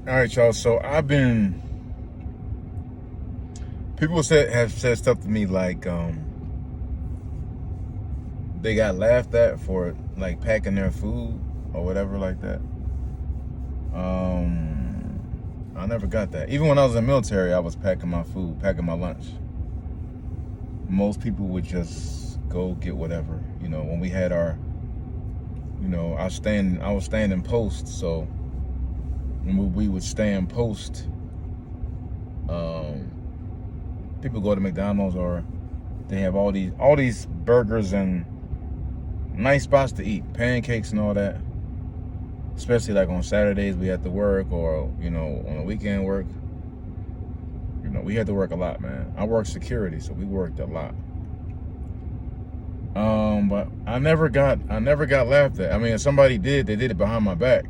All right, y'all. So people have said stuff to me like they got laughed at for like packing their food or whatever like that. I never got that. Even when I was in the military, I was packing my food, packing my lunch. Most people would just go get whatever. You know, when we had our, I was staying in post, so when we would stay in post, people go to McDonald's or they have all these burgers and nice spots to eat, pancakes and all that. Especially like on Saturdays we had to work, or on the weekend work. We had to work a lot, man. I worked security, so we worked a lot. But I never got laughed at. I mean, if somebody did, they did it behind my back.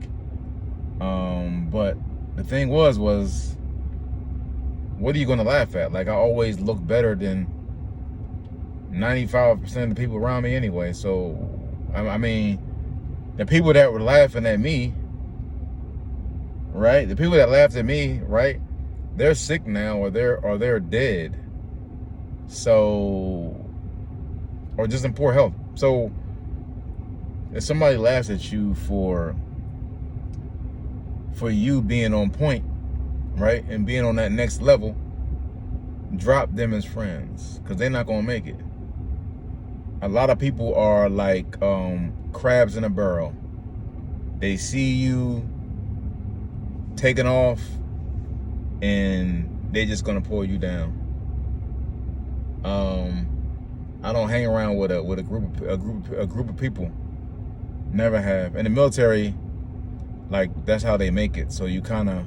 But the thing was, what are you gonna laugh at? Like, I always look better than 95% of the people around me anyway. So, I mean, the people that were laughing at me, right? The people that laughed at me, right? They're sick now, or they're dead. So, or just in poor health. So, if somebody laughs at you for you being on point, right, and being on that next level, drop them as friends, because they're not gonna make it. A lot of people are like crabs in a barrel. They see you taking off, and they're just gonna pull you down. I don't hang around with a group of people. Never have. In the military, like, that's how they make it. So you kind of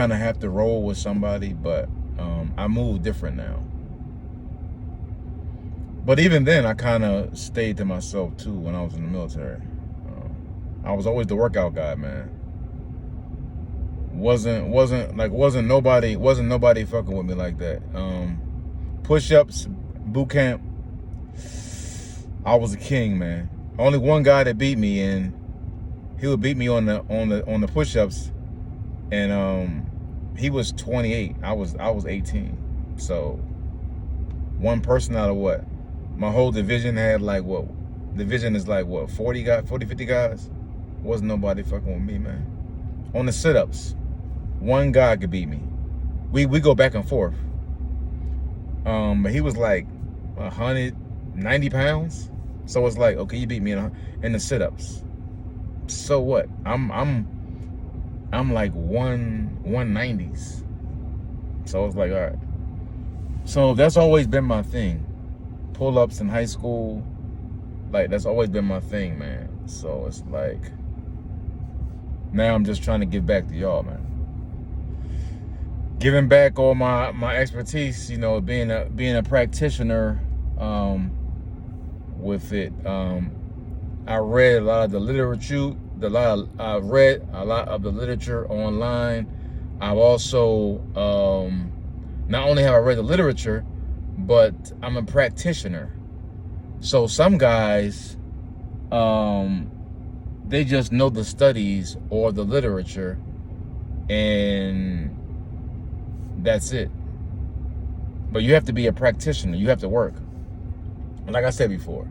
have to roll with somebody. But I move different now. But even then, I kind of stayed to myself too when I was in the military. I was always the workout guy, man. Wasn't nobody fucking with me like that. Push-ups, boot camp, I was a king, man. Only one guy that beat me, and he would beat me on the push-ups, and he was 28. I was 18. So one person out of what? My whole division had like what? Division is like what? 40 guys, 50 guys. Wasn't nobody fucking with me, man. On the sit-ups, one guy could beat me. We go back and forth. But he was like 190 pounds. So it's like, okay, you beat me in the sit-ups. So what? I'm like 190s. So it's like, all right. So that's always been my thing. Pull-ups in high school, like, that's always been my thing, man. So it's like, now I'm just trying to give back to y'all, man. Giving back all my expertise, being a practitioner with it. I read a lot of the literature. I read a lot of the literature online. I've also not only have I read the literature, but I'm a practitioner. So some guys, they just know the studies or the literature, and that's it. But you have to be a practitioner. You have to work. Like I said before,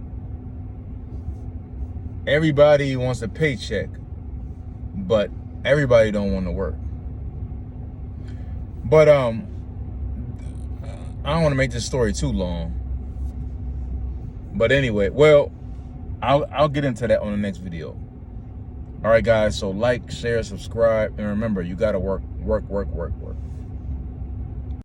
everybody wants a paycheck, but everybody don't want to work. But I don't want to make this story too long. But anyway, well, I'll get into that on the next video. All right, guys. So like, share, subscribe, and remember, you gotta work.